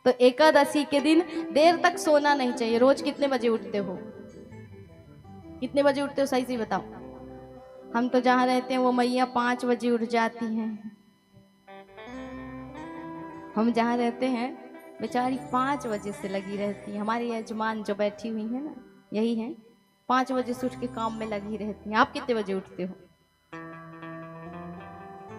तो एकादशी के दिन देर तक सोना नहीं चाहिए। रोज कितने बजे उठते हो? कितने बजे उठते हो, सही से बताओ। हम तो जहाँ रहते हैं वो मैया 5 बजे उठ जाती हैं। हम जहाँ रहते हैं बेचारी 5 बजे से लगी रहती है। हमारी यजमान जो बैठी हुई है ना, यही है, 5 बजे से उठ के काम में लगी रहती है। आप कितने बजे उठते हो?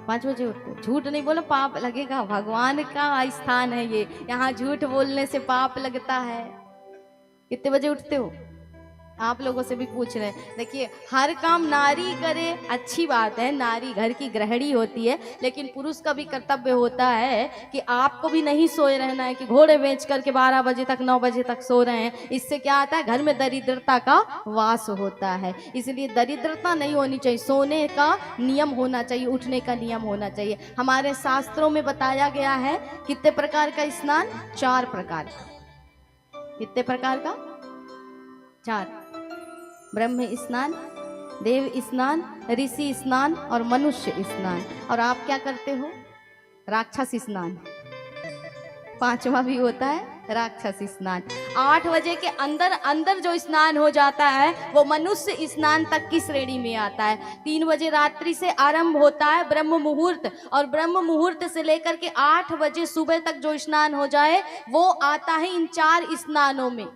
5 बजे उठते हो? झूठ नहीं बोलो, पाप लगेगा। भगवान का स्थान है ये, यहाँ झूठ बोलने से पाप लगता है। कितने बजे उठते हो? आप लोगों से भी पूछ रहे हैं। देखिए, हर काम नारी करे अच्छी बात है, नारी घर की गृहिणी होती है, लेकिन पुरुष का भी कर्तव्य होता है कि आपको भी नहीं सोए रहना है कि घोड़े बेच करके 12 बजे तक 9 बजे तक सो रहे हैं। इससे क्या आता है? घर में दरिद्रता का वास होता है। इसलिए दरिद्रता नहीं होनी चाहिए, सोने का नियम होना चाहिए, उठने का नियम होना चाहिए। हमारे शास्त्रों में बताया गया है कितने प्रकार का स्नान? 4 प्रकार का। कितने प्रकार का? 4। ब्रह्म स्नान, देव स्नान, ऋषि स्नान और मनुष्य स्नान। और आप क्या करते हो? राक्षस स्नान। 5वां भी होता है राक्षस स्नान। 8 बजे के अंदर अंदर जो स्नान हो जाता है वो मनुष्य स्नान तक की श्रेणी में आता है। 3 बजे रात्रि से आरंभ होता है ब्रह्म मुहूर्त, और ब्रह्म मुहूर्त से लेकर के 8 बजे सुबह तक जो स्नान हो जाए वो आता है इन 4 स्नानों में।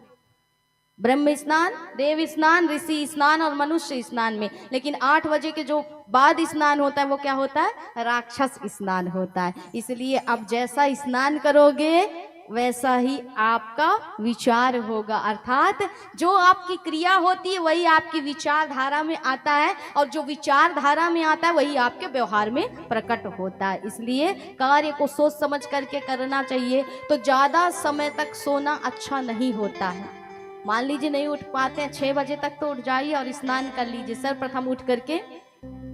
ब्रह्म स्नान, देव स्नान, ऋषि स्नान और मनुष्य स्नान में। लेकिन 8 बजे के जो बाद स्नान होता है वो क्या होता है? राक्षस स्नान होता है। इसलिए अब जैसा स्नान करोगे वैसा ही आपका विचार होगा, अर्थात जो आपकी क्रिया होती है वही आपकी विचारधारा में आता है, और जो विचारधारा में आता है वही आपके व्यवहार में प्रकट होता है। इसलिए कार्य को सोच समझ करके करना चाहिए। तो ज्यादा समय तक सोना अच्छा नहीं होता है। मान लीजिए नहीं उठ पाते हैं, 6 बजे तक तो उठ जाइए और स्नान कर लीजिए। सर्वप्रथम उठ करके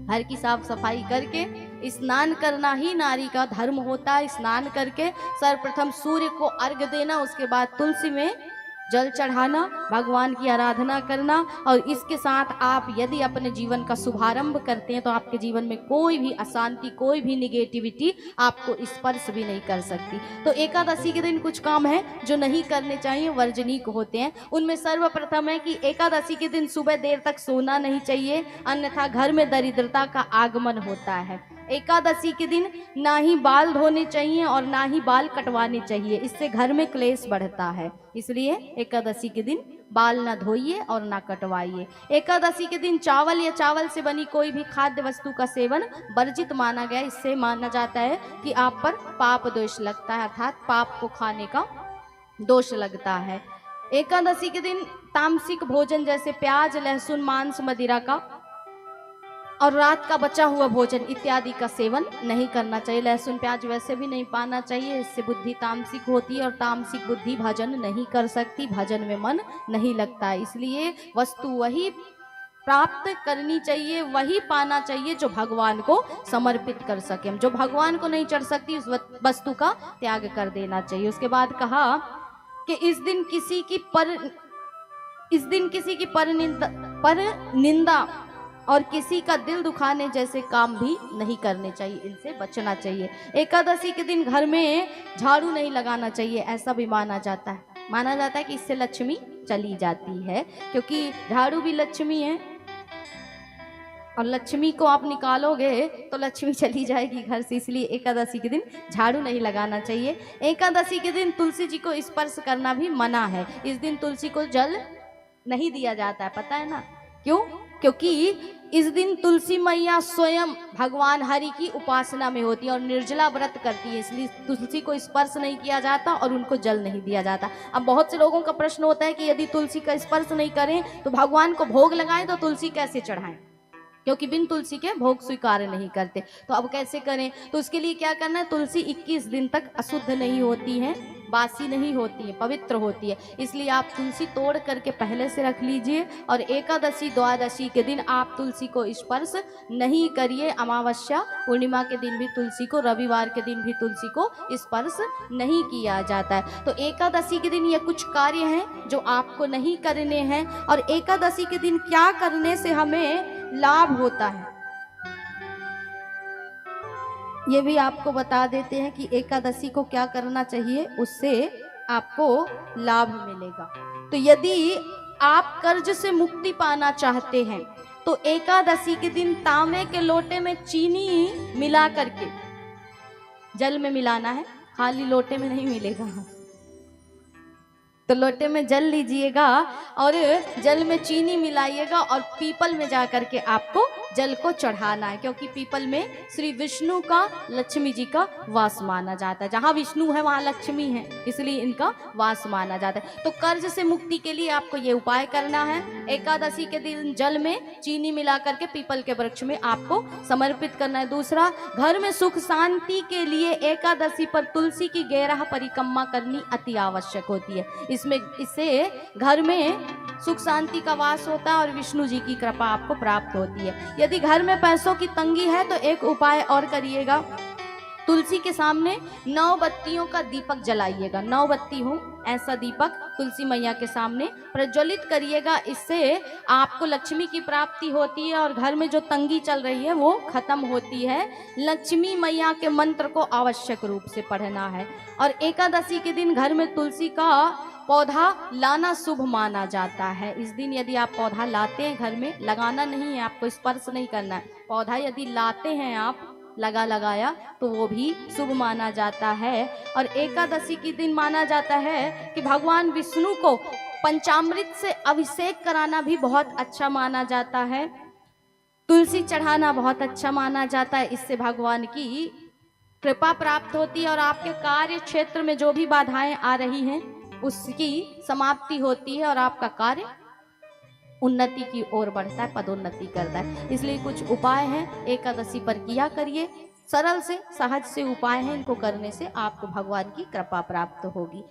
घर की साफ सफाई करके स्नान करना ही नारी का धर्म होता है। स्नान करके सर्वप्रथम सूर्य को अर्घ्य देना, उसके बाद तुलसी में जल चढ़ाना, भगवान की आराधना करना। और इसके साथ आप यदि अपने जीवन का शुभारंभ करते हैं तो आपके जीवन में कोई भी अशांति, कोई भी निगेटिविटी आपको स्पर्श भी नहीं कर सकती। तो एकादशी के दिन कुछ काम है जो नहीं करने चाहिए, वर्जनीय होते हैं। उनमें सर्वप्रथम है कि एकादशी के दिन सुबह देर तक सोना नहीं चाहिए, अन्यथा घर में दरिद्रता का आगमन होता है। एकादशी के दिन ना ही बाल धोने चाहिए और ना ही बाल कटवाने चाहिए, इससे घर में क्लेश बढ़ता है। इसलिए एकादशी के दिन बाल ना धोइए और ना कटवाइए। एकादशी के दिन चावल या चावल से बनी कोई भी खाद्य वस्तु का सेवन वर्जित माना गया। इससे माना जाता है कि आप पर पाप दोष लगता है, अर्थात पाप को खाने का दोष लगता है। एकादशी के दिन तामसिक भोजन जैसे प्याज, लहसुन, मांस, मदिरा का और रात का बचा हुआ भोजन इत्यादि का सेवन नहीं करना चाहिए। लहसुन प्याज वैसे भी नहीं पाना चाहिए, इससे बुद्धि तामसिक होती है और तामसिक बुद्धि भजन नहीं कर सकती, भजन में मन नहीं लगता। इसलिए वस्तु वही प्राप्त करनी चाहिए, वही पाना चाहिए जो भगवान को समर्पित कर सके। जो भगवान को नहीं चढ़ सकती उस वस्तु का त्याग कर देना चाहिए। उसके बाद कहा कि इस दिन किसी की पर निंदा और किसी का दिल दुखाने जैसे काम भी नहीं करने चाहिए, इनसे बचना चाहिए। एकादशी के दिन घर में झाड़ू नहीं लगाना चाहिए, ऐसा भी माना जाता है कि इससे लक्ष्मी चली जाती है, क्योंकि झाड़ू भी लक्ष्मी है और लक्ष्मी को आप निकालोगे तो लक्ष्मी चली जाएगी घर से। इसलिए एकादशी के दिन झाड़ू नहीं लगाना चाहिए। एकादशी के दिन तुलसी जी को स्पर्श करना भी मना है। इस दिन तुलसी को जल नहीं दिया जाता है, पता है ना क्यों? क्योंकि इस दिन तुलसी मैया स्वयं भगवान हरि की उपासना में होती है और निर्जला व्रत करती है, इसलिए तुलसी को स्पर्श नहीं किया जाता और उनको जल नहीं दिया जाता। अब बहुत से लोगों का प्रश्न होता है कि यदि तुलसी का स्पर्श नहीं करें तो भगवान को भोग लगाएं तो तुलसी कैसे चढ़ाएं, क्योंकि बिन तुलसी के भोग स्वीकार नहीं करते। तो अब कैसे करें? तो उसके लिए क्या करना है? तुलसी 21 दिन तक अशुद्ध नहीं होती है, बासी नहीं होती है, पवित्र होती है। इसलिए आप तुलसी तोड़ करके पहले से रख लीजिए और एकादशी द्वादशी के दिन आप तुलसी को स्पर्श नहीं करिए। अमावस्या पूर्णिमा के दिन भी तुलसी को, रविवार के दिन भी तुलसी को स्पर्श नहीं किया जाता है। तो एकादशी के दिन ये कुछ कार्य हैं जो आपको नहीं करने हैं। और एकादशी के दिन क्या करने से हमें लाभ होता है ये भी आपको बता देते हैं कि एकादशी को क्या करना चाहिए, उससे आपको लाभ मिलेगा। तो यदि आप कर्ज से मुक्ति पाना चाहते हैं तो एकादशी के दिन तांबे के लोटे में चीनी मिला करके जल में मिलाना है, खाली लोटे में नहीं मिलेगा। तो लोटे में जल लीजिएगा और जल में चीनी मिलाइएगा और पीपल में जा करके आपको जल को चढ़ाना है, क्योंकि पीपल में श्री विष्णु का, लक्ष्मी जी का वास माना जाता है। जहाँ विष्णु है वहाँ लक्ष्मी है, इसलिए इनका वास माना जाता है। तो कर्ज से मुक्ति के लिए आपको ये उपाय करना है। एकादशी के दिन जल में चीनी मिला करके पीपल के वृक्ष में आपको समर्पित करना है। दूसरा, घर में सुख शांति के लिए एकादशी पर तुलसी की 11 परिक्रमा करनी अति आवश्यक होती है। इससे घर में सुख शांति का वास होता है और विष्णु जी की कृपा आपको प्राप्त होती है। यदि घर में पैसों की तंगी है तो एक उपाय और करिएगा, तुलसी के सामने 9 बत्तियों का दीपक जलाइएगा। 9 बत्ती हो ऐसा दीपक तुलसी मैया के सामने प्रज्वलित करिएगा। इससे आपको लक्ष्मी की प्राप्ति होती है और घर में जो तंगी चल रही है वो खत्म होती है। लक्ष्मी मैया के मंत्र को आवश्यक रूप से पढ़ना है। और एकादशी के दिन घर में तुलसी का पौधा लाना शुभ माना जाता है। इस दिन यदि आप पौधा लाते हैं, घर में लगाना नहीं है, आपको स्पर्श नहीं करना है, पौधा यदि लाते हैं आप लगाया तो वो भी शुभ माना जाता है। और एकादशी के दिन माना जाता है कि भगवान विष्णु को पंचामृत से अभिषेक कराना भी बहुत अच्छा माना जाता है। तुलसी चढ़ाना बहुत अच्छा माना जाता है। इससे भगवान की कृपा प्राप्त होती है और आपके कार्य क्षेत्र में जो भी बाधाएं आ रही हैं उसकी समाप्ति होती है और आपका कार्य उन्नति की ओर बढ़ता है, पदोन्नति करता है। इसलिए कुछ उपाय हैं एकादशी पर किया करिए। सरल से सहज से उपाय हैं, इनको करने से आपको भगवान की कृपा प्राप्त होगी।